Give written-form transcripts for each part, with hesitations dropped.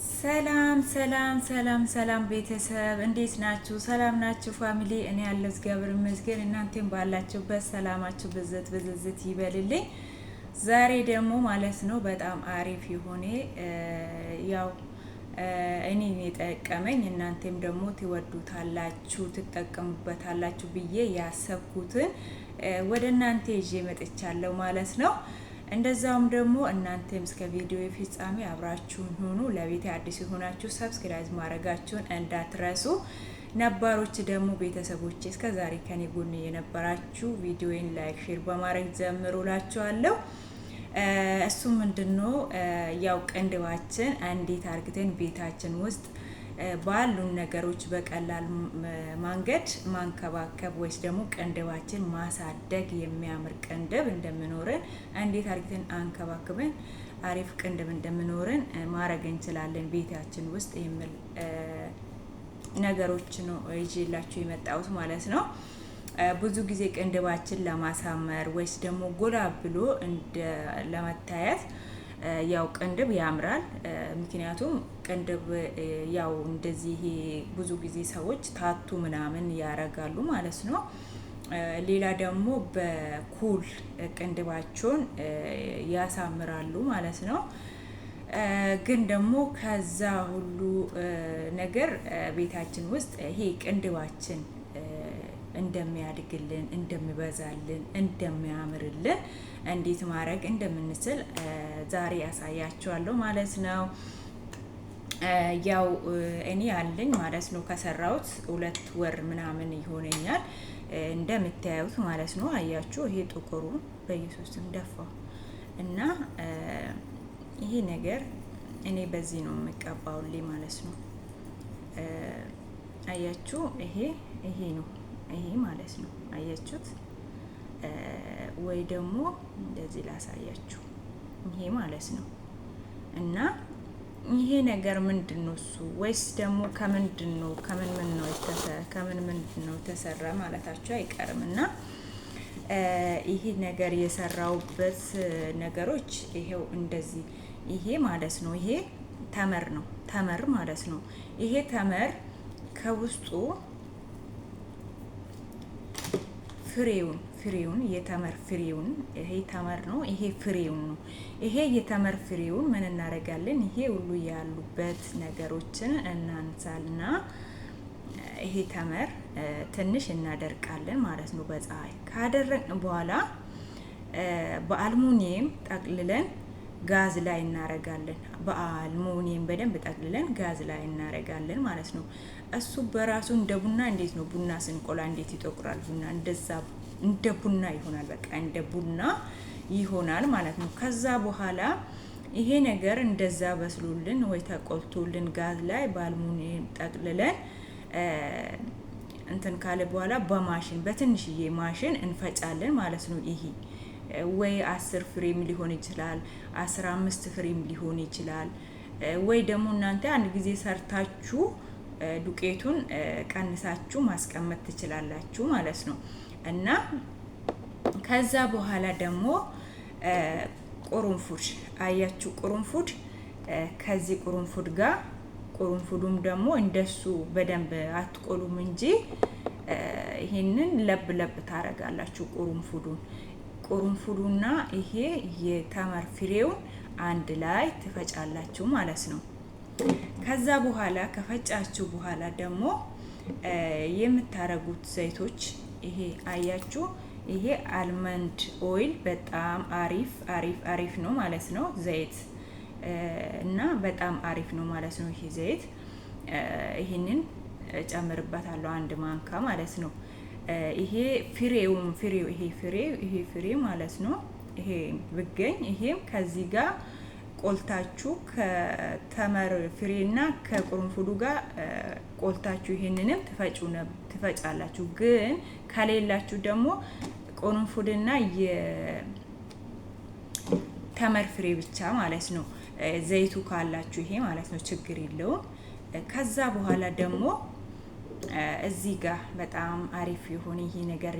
ሰላም ሰላም ሰላም ሰላም ቤተሰብ እንዴት ናችሁ? ሰላም ናችሁ? ፋሚሊ እኔ ያለው እግዚአብሔር ይመስገን። እናንተም ባላችሁበት ሰላማችሁ ብዝት ብዝዝት ይበልልኝ። ዛሬ ደግሞ ማለት ነው በጣም አሪፍ የሆነ ያው እኔን የጠቀመኝ እናንተም ደግሞ ትወዱታላችሁ ትጠቀሙበታላችሁ ብዬ ያሰብኩትን ወደ እናንተ ይዤ መጥቻለሁ ማለት ነው። እንደዛውም ደግሞ እናንተም እስከ ቪዲዮ ፍጻሜ አብራችሁን ሁኑ። ለቤቴ አዲስ የሆናችሁ ሰብስክራይብ ማድረጋችሁን እንዳትረሱ። ነባሮች ደግሞ ቤተሰቦች እስከ ዛሬ ከኔ ጎን የነበራችሁ ቪዲዮን ላይክ፣ ሼር በማድረግ ጀምሩላችኋለሁ። እሱ ምንድነው ያው ቅንድባችን እንዴት አርግተን ቤታችን ውስጥ ባሉን ነገሮች በቀላል መንገድ ማንከባከብ ወይስ ደግሞ ቅንድባችን ማሳደግ የሚያምር ቅንድብ እንደምኖረን እንዴት አርግተን አንከባክበን አሪፍ ቅንድብ እንደምኖረን ማድረግ እንችላለን ቤታችን ውስጥ የሚል ነገሮች ነው ይዤላችሁ የመጣሁት ማለት ነው። ብዙ ጊዜ ቅንድባችን ለማሳመር ወይስ ደግሞ ጎላ ብሎ ለመታየት ያው ቅንድብ ያምራል። ምክንያቱም ቅንድብ ያው እንደዚህ ብዙ ጊዜ ሰዎች ታቱ ምናምን ያረጋሉ ማለት ነው። ሌላ ደግሞ በኩል ቅንድባቸውን ያሳምራሉ ማለት ነው። ግን ደግሞ ከዛ ሁሉ ነገር ቤታችን ውስጥ ይሄ ቅንድባችን እንደሚያድግልን እንደሚበዛልን እንደሚያምርልን እንዴት ማድረግ እንደምንችል ዛሬ ያሳያችኋለሁ ማለት ነው። ያው እኔ አለኝ ማለት ነው ከሰራሁት 2 ወር ምናምን ይሆነኛል እንደምታዩት ማለት ነው። አያችሁ ይሄ ጥቁሩ በኢየሱስም ደፋው እና ይሄ ነገር እኔ በዚህ ነው የምቀባውልኝ ማለት ነው። አያችሁ ይሄ ነው ይሄ ማለት ነው። አያችሁት? ወይ ደግሞ እንደዚህ ላሳያችሁ ይሄ ማለት ነው። እና ይሄ ነገር ምንድነው እሱ ወይስ ደግሞ ከምን ነው ተሰራ ማለታችሁ አይቀርም። እና ይሄ ነገር የሰራውበት ነገሮች ይሄው እንደዚህ ይሄ ማለት ነው። ይሄ ተመር ማለት ነው። ይሄ ተመር ከውስጡ ፍሬውን የተመር ፍሬውን ይሄ ተመር ነው። ይሄ ፍሬውን ነው። ይሄ የተመር ፍሬውን ምን እናደርጋለን? ይሄ ሁሉ ያሉበት ነገሮችን እናንሳልና ይሄ ተመር ትንሽ እናደርቃለን ማለት ነው። በፀሐይ ካደረቅን በኋላ በአልሙኒየም ጠቅልለን ጋዝ ላይ እናረጋለን። በአልሙኒየም በደንብ ጠቅልለን ጋዝ ላይ እናረጋለን ማለት ነው። እሱ በራሱ እንደ ቡና እንዴት ነው ቡና ስንቆላ እንዴት ይጠቁራል? ቡና እንደዛ እንደ ቡና ይሆናል። በቃ እንደ ቡና ይሆናል ማለት ነው። ከዛ በኋላ ይሄ ነገር እንደዛ በስሎልን ወይ ተቆልቶልን ጋዝ ላይ በአልሙኒየም ጠቅልለን እንትን ካለ በኋላ በማሽን በትንሽዬ ማሽን እንፈጫለን ማለት ነው። ይሄ ወይ 10 ፍሬም ሊሆን ይችላል፣ 15 ፍሬም ሊሆን ይችላል። ወይ ደግሞ እናንተ አንድ ጊዜ ሰርታችሁ ዱቄቱን ቀንሳችሁ ማስቀመጥ ትችላላችሁ ማለት ነው። እና ከዛ በኋላ ደግሞ ቁርንፉድ አያችሁ፣ ቁርንፉድ ከዚህ ቁርንፉድ ጋር ቁርንፉዱም ደግሞ እንደሱ በደንብ አትቆሉም እንጂ ይሄንን ለብ ታረጋላችሁ። ቁርንፉዱና ይሄ የተመር ፍሬውን አንድ ላይ ትፈጫላችሁ ማለት ነው። ከዛ በኋላ ከፈጫችሁ በኋላ ደግሞ የምታረጉት ዘይቶች ይሄ አያችሁ፣ ይሄ አልመንድ ኦይል በጣም አሪፍ ነው ማለት ነው። ዘይት እና በጣም አሪፍ ነው ማለት ነው። ይሄ ዘይት ይሄንን ጨምርበታለሁ 1 ማንካ ማለት ነው። ይሄ ፍሬ ማለት ነው። ይሄ ብገኝ ይሄም ከዚህ ጋር ቆልታችሁ ከተመር ፍሬና ከቁርንፉዱ ጋር ቆልታችሁ ይሄንንም ትፈጫላችሁ። ግን ከሌላችሁ ደግሞ ቁርንፉድና የተመር ፍሬ ብቻ ማለት ነው። ዘይቱ ካላችሁ ይሄ ማለት ነው ችግር የለውም። ከዛ በኋላ ደግሞ እዚህ ጋር በጣም አሪፍ የሆነ ይሄ ነገር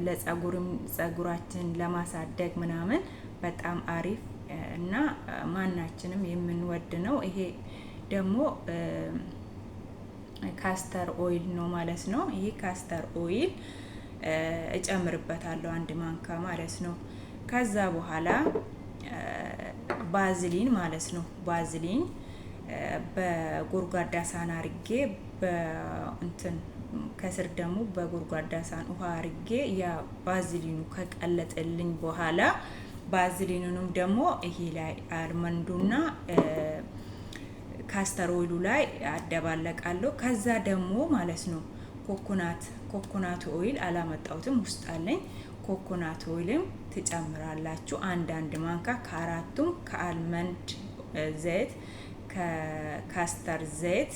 ለጸጉራችን ለማሳደግ ምናምን በጣም አሪፍ እና ማናችንም የምንወድ ነው። ይሄ ደግሞ ካስተር ኦይል ነው ማለት ነው። ይሄ ካስተር ኦይል እጨምርበታለሁ 1 ማንካ ማለት ነው። ከዛ በኋላ ባዝሊን ማለት ነው። ባዝሊን በጎርጓዳ ሳህን አርጌ በእንትን ከስር ደግሞ በጎርጓዳ ሳህን ውሃ አርጌ ያ ባዝሊኑ ከቀለጠልኝ በኋላ ባዝሊኑንም ደግሞ ይሄ ላይ አልመንዱና ካስተር ኦይሉ ላይ አደባለቃለሁ። ከዛ ደግሞ ማለት ነው ኮኮናት ኦይል አላመጣሁትም፣ ውስጥ አለኝ። ኮኮናት ኦይልም ትጨምራላችሁ 1 ማንካ ከአራቱም ከአልመንድ ዘይት፣ ከካስተር ዘይት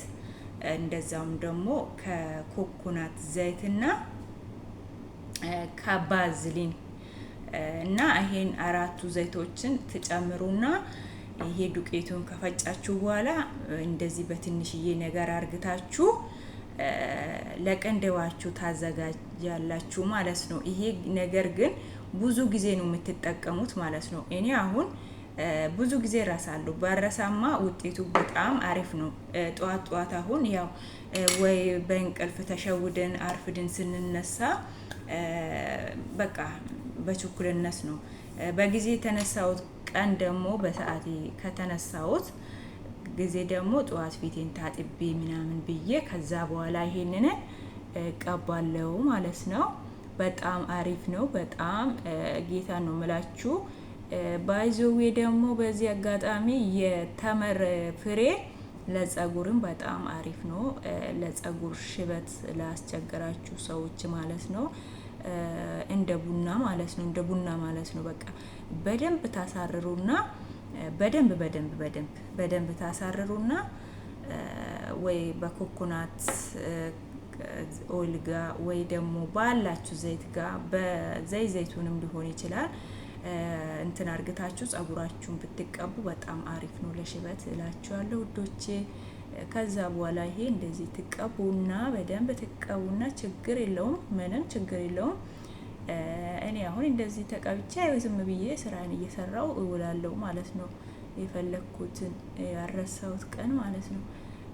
እንደዛውም ደግሞ ከኮኮናት ዘይትና ከባዝሊን እና ይሄን 4ቱ ዘይቶችን ትጨምሩና ይሄ ዱቄቱን ከፈጫችሁ በኋላ እንደዚህ በትንሽዬ ነገር አርግታችሁ ለቅንድባችሁ ታዘጋጃላችሁ ማለት ነው። ይሄ ነገር ግን ብዙ ጊዜ ነው የምትጠቀሙት ማለት ነው። እኔ አሁን ብዙ ጊዜ እረሳለሁ። ባረሳማ ውጤቱ በጣም አሪፍ ነው። ጠዋት አሁን ያው ወይ በእንቅልፍ ተሸውደን አርፍድን ስንነሳ በቃ በችኩልነት ነው። በጊዜ የተነሳሁት ቀን ደግሞ በሰዓቴ ከተነሳሁት ጊዜ ደግሞ ጠዋት ፊቴን ታጥቤ ምናምን ብዬ ከዛ በኋላ ይሄንን ቀባለው ማለት ነው። በጣም አሪፍ ነው። በጣም ጌታ ነው የምላችሁ። ባይዞዌ ደግሞ በዚህ አጋጣሚ የተመር ፍሬ ለጸጉርም በጣም አሪፍ ነው። ለጸጉር ሽበት ላስቸገራችሁ ሰዎች ማለት ነው። እንደ ቡና ማለት ነው። በቃ በደንብ ታሳርሩና በደንብ ታሳርሩና ወይ በኮኮናት ኦይል ጋር ወይ ደግሞ ባላችሁ ዘይት ጋር ዘይቱንም ሊሆን ይችላል እንትን አርግታችሁ ጸጉራችሁን ብትቀቡ በጣም አሪፍ ነው ለሽበት እላችኋለሁ ውዶቼ። ከዛ በኋላ ይሄ እንደዚህ ትቀቡና በደንብ ትቀቡና ችግር የለውም፣ ምንም ችግር የለውም። እኔ አሁን እንደዚህ ተቀብቼ ዝም ብዬ ስራን እየሰራው እውላለሁ ማለት ነው። የፈለኩትን ያረሳሁት ቀን ማለት ነው።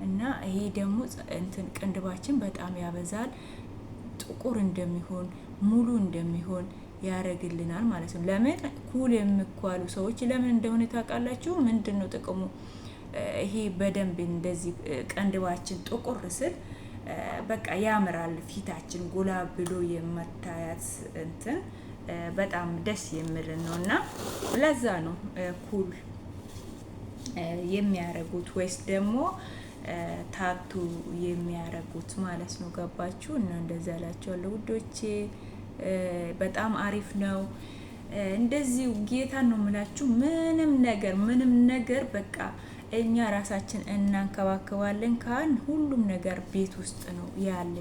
እና ይሄ ደግሞ እንትን ቅንድባችን በጣም ያበዛል፣ ጥቁር እንደሚሆን ሙሉ እንደሚሆን ያረግልናል ማለት ነው። ለምን ኩል የሚኳሉ ሰዎች ለምን እንደሆነ ታውቃላችሁ? ምንድነው ጥቅሙ? ይሄ በደንብ እንደዚህ ቅንድባችን ጥቁር ስል በቃ ያምራል፣ ፊታችን ጎላ ብሎ የመታያት እንትን በጣም ደስ የሚል ነውና ለዛ ነው ኩል የሚያረጉት ወይስ ደግሞ ታቱ የሚያረጉት ማለት ነው። ገባችሁ? እና እንደዛ ያላችኋለሁ ውዶቼ። በጣም አሪፍ ነው። እንደዚህ ጌታን ነው የምላችሁ። ምንም ነገር በቃ እኛ ራሳችን እናንከባከባለን ካን ሁሉም ነገር ቤት ውስጥ ነው ያለ፣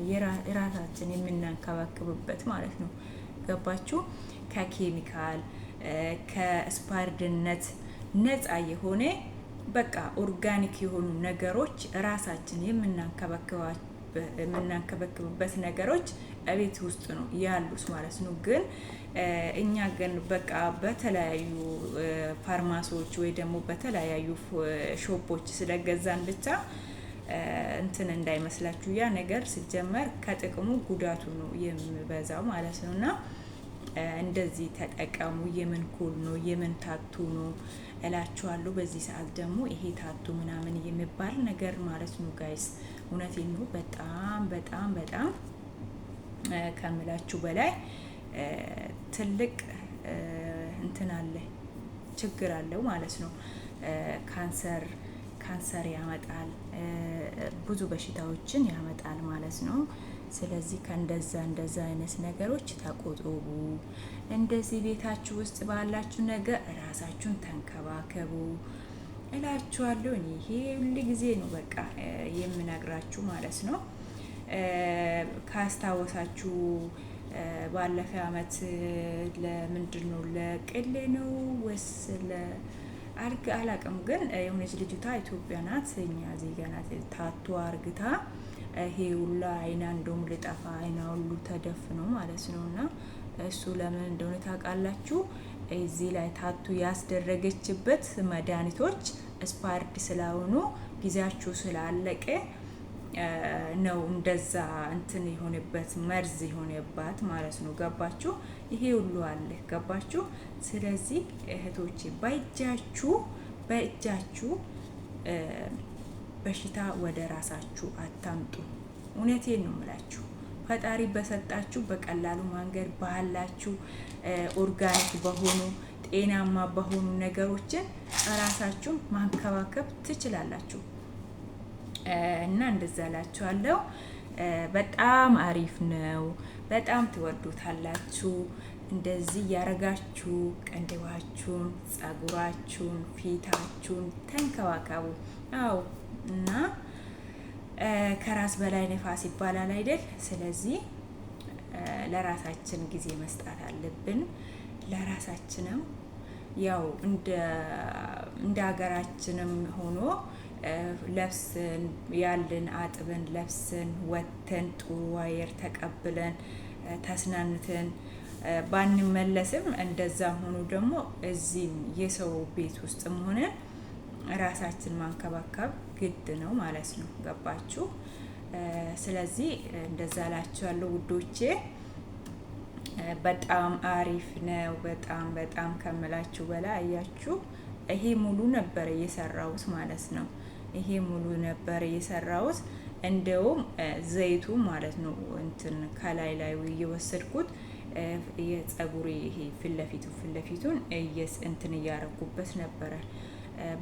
የራሳችን የምናንከባከብበት ማለት ነው። ገባችሁ? ከኬሚካል ከስፓርድነት ነፃ የሆነ በቃ ኦርጋኒክ የሆኑ ነገሮች ራሳችን የምናንከባከብበት ነገሮች ቤት ውስጥ ነው ያሉት ማለት ነው። ግን እኛ ግን በቃ በተለያዩ ፋርማሲዎች ወይ ደግሞ በተለያዩ ሾፖች ስለገዛን ብቻ እንትን እንዳይመስላችሁ። ያ ነገር ሲጀመር ከጥቅሙ ጉዳቱ ነው የሚበዛው ማለት ነው። እና እንደዚህ ተጠቀሙ። የምን ኩል ነው የምን ታቱ ነው እላችኋለሁ። በዚህ ሰዓት ደግሞ ይሄ ታቱ ምናምን የሚባል ነገር ማለት ነው ጋይስ፣ እውነቴን ነው። በጣም ከምላችሁ በላይ ትልቅ እንትን አለ፣ ችግር አለው ማለት ነው። ካንሰር ያመጣል፣ ብዙ በሽታዎችን ያመጣል ማለት ነው። ስለዚህ እንደዛ አይነት ነገሮች ተቆጠቡ። እንደዚህ ቤታችሁ ውስጥ ባላችሁ ነገር ራሳችሁን ተንከባከቡ እላችኋለሁ። እኔ ይሄ ሁሉ ጊዜ ነው በቃ የምነግራችሁ ማለት ነው። ካስታወሳችሁ ባለፈ አመት ለምንድን ነው ለቅሌ ነው ወይስ አላውቅም፣ ግን የሆነች ልጅቷ ኢትዮጵያ ናት፣ እኛ ዜጋ ናት፣ ታቱ አርግታ ይሄ ሁላ አይና እንደውም ልጠፋ አይና ሁሉ ተደፍኖ ማለት ነው። እና እሱ ለምን እንደሆነ ታውቃላችሁ? እዚህ ላይ ታቱ ያስደረገችበት መድኃኒቶች ስፓርድ ስለሆኑ ጊዜያችሁ ስላለቀ ነው እንደዛ እንትን የሆነበት መርዝ የሆነባት ማለት ነው። ገባችሁ? ይሄ ሁሉ አለ። ገባችሁ? ስለዚህ እህቶቼ በእጃችሁ በሽታ ወደ ራሳችሁ አታምጡ። እውነቴን ነው የምላችሁ። ፈጣሪ በሰጣችሁ በቀላሉ መንገድ ባላችሁ ኦርጋኒክ በሆኑ ጤናማ በሆኑ ነገሮችን ራሳችሁን ማንከባከብ ትችላላችሁ። እና እንደዛ እላችኋለሁ። በጣም አሪፍ ነው። በጣም ትወዱታላችሁ። እንደዚህ ያረጋችሁ ቅንድባችሁን፣ ጸጉራችሁን፣ ፊታችሁን ተንከባከቡ። አዎ እና ከራስ በላይ ነፋስ ይባላል አይደል? ስለዚህ ለራሳችን ጊዜ መስጠት አለብን። ለራሳችንም ያው እንደ ሀገራችንም ሆኖ ለብስን ያልን አጥበን ለብስን ወተን ጥሩ አየር ተቀብለን ተስናንተን ባንመለስም እንደዛም ሆኖ ደግሞ እዚህም የሰው ቤት ውስጥም ሆነ ራሳችን ማንከባከብ ግድ ነው ማለት ነው። ገባችሁ? ስለዚህ እንደዛ እላችኋለሁ ውዶቼ። በጣም አሪፍ ነው። በጣም ከምላችሁ በላይ አያችሁ። ይሄ ሙሉ ነበር የሰራሁት ማለት ነው። ይሄ ሙሉ ነበር የሰራሁት። እንደውም ዘይቱ ማለት ነው እንትን ከላይ እየወሰድኩት የጸጉሬ ይሄ ፊትለፊቱን እንትን እያረኩበት ነበረ።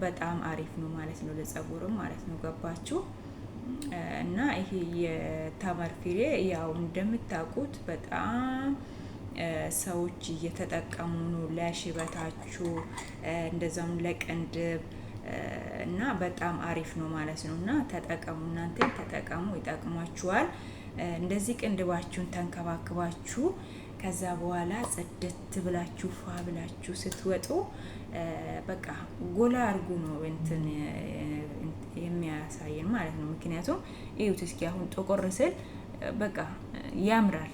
በጣም አሪፍ ነው ማለት ነው ለጸጉርም ማለት ነው። ገባችሁ? እና ይሄ የተምር ፍሬ ያው እንደምታውቁት በጣም ሰዎች እየተጠቀሙ ነው ለሽበታችሁ፣ እንደዛም ለቅንድብ እና በጣም አሪፍ ነው ማለት ነው። እና ተጠቀሙ፣ እናንተ ተጠቀሙ፣ ይጠቅማችኋል። እንደዚህ ቅንድባችሁን ተንከባክባችሁ ከዛ በኋላ ጽድት ብላችሁ ፏ ብላችሁ ስትወጡ በቃ ጎላ አርጉ ነው እንትን የሚያሳየን ማለት ነው። ምክንያቱም እዩት እስኪ አሁን ጥቁር ስል በቃ ያምራል።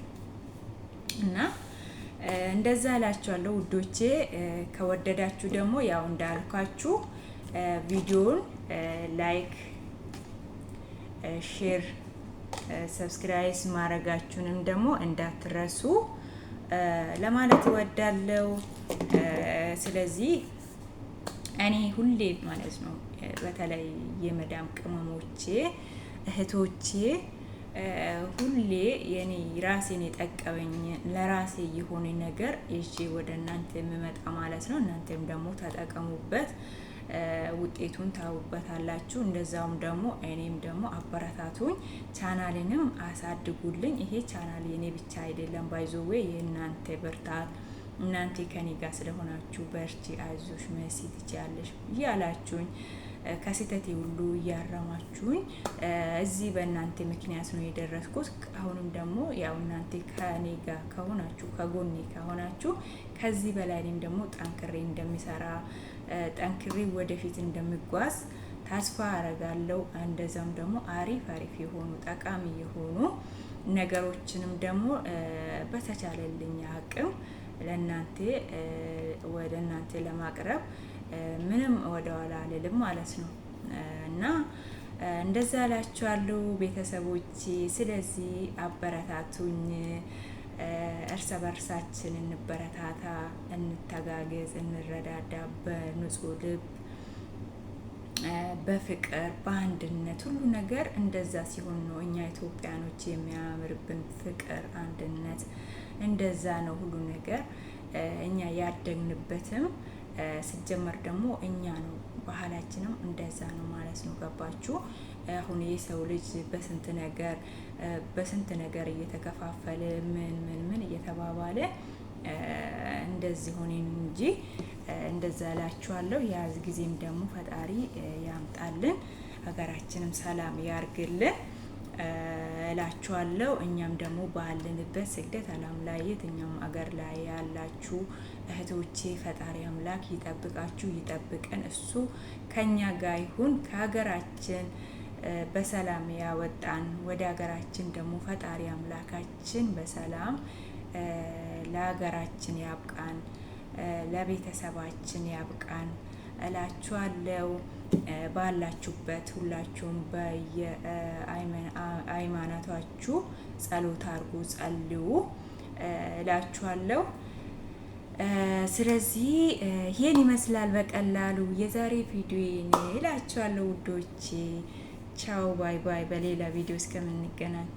እና እንደዛ እላችኋለሁ ውዶቼ። ከወደዳችሁ ደግሞ ያው እንዳልኳችሁ ቪዲዮውን ላይክ፣ ሼር፣ ሰብስክራይብ ማድረጋችሁንም ደግሞ እንዳትረሱ ለማለት እወዳለሁ። ስለዚህ እኔ ሁሌ ማለት ነው በተለይ የመዳም ቅመሞቼ እህቶቼ ሁሌ የኔ ራሴን የጠቀመኝ ለራሴ የሆነ ነገር ይዤ ወደ እናንተ የምመጣ ማለት ነው። እናንተም ደግሞ ተጠቀሙበት፣ ውጤቱን ታውበታላችሁ። እንደዛውም ደግሞ እኔም ደግሞ አበረታቱኝ፣ ቻናሌንም አሳድጉልኝ። ይሄ ቻናል የኔ ብቻ አይደለም፣ ባይዞዌ የእናንተ ብርታት፣ እናንተ ከኔ ጋር ስለሆናችሁ በርቺ፣ አይዞሽ፣ መሲ ትችያለሽ እያላችሁኝ ከስህተቴ ሁሉ እያረማችሁኝ እዚህ በእናንተ ምክንያት ነው የደረስኩት። አሁንም ደግሞ ያው እናንተ ከኔ ጋር ከሆናችሁ ከጎኔ ከሆናችሁ ከዚህ በላይ እኔም ደግሞ ጠንክሬ እንደሚሰራ ጠንክሬ ወደፊት እንደምጓዝ ተስፋ አረጋለሁ። እንደዛም ደግሞ አሪፍ የሆኑ ጠቃሚ የሆኑ ነገሮችንም ደግሞ በተቻለልኝ አቅም ለእናንተ ወደ እናንተ ለማቅረብ ምንም ወደ ኋላ አልልም ማለት ነው። እና እንደዛ እላችኋለሁ ቤተሰቦቼ። ስለዚህ አበረታቱኝ፣ እርስ በርሳችን እንበረታታ፣ እንተጋገዝ፣ እንረዳዳ በንጹህ ልብ በፍቅር በአንድነት ሁሉ ነገር እንደዛ ሲሆን ነው እኛ ኢትዮጵያኖች የሚያምርብን። ፍቅር፣ አንድነት እንደዛ ነው ሁሉ ነገር እኛ ያደግንበትም ሲጀመር ደግሞ እኛ ነው ባህላችንም እንደዛ ነው ማለት ነው። ገባችሁ? አሁን የሰው ልጅ በስንት ነገር እየተከፋፈለ ምን እየተባባለ እንደዚህ ሆነን እንጂ እንደዛ እላችኋለሁ። ያዝ ጊዜም ደግሞ ፈጣሪ ያምጣልን፣ ሀገራችንም ሰላም ያርግልን እላችኋለሁ። እኛም ደግሞ ባለንበት ስደት ዓለም ላይ የትኛውም አገር ላይ ያላችሁ እህቶቼ ፈጣሪ አምላክ ይጠብቃችሁ፣ ይጠብቀን። እሱ ከኛ ጋር ይሁን። ከሀገራችን በሰላም ያወጣን ወደ ሀገራችን ደግሞ ፈጣሪ አምላካችን በሰላም ለሀገራችን ያብቃን ለቤተሰባችን ያብቃን እላችኋለሁ። ባላችሁበት ሁላችሁም በየሃይማኖታችሁ ጸሎት አድርጉ፣ ጸልዩ እላችኋለሁ። ስለዚህ ይሄን ይመስላል በቀላሉ የዛሬ ቪዲዮ እላችኋለሁ ውዶቼ። ቻው ባይ ባይ። በሌላ ቪዲዮ እስከምንገናኝ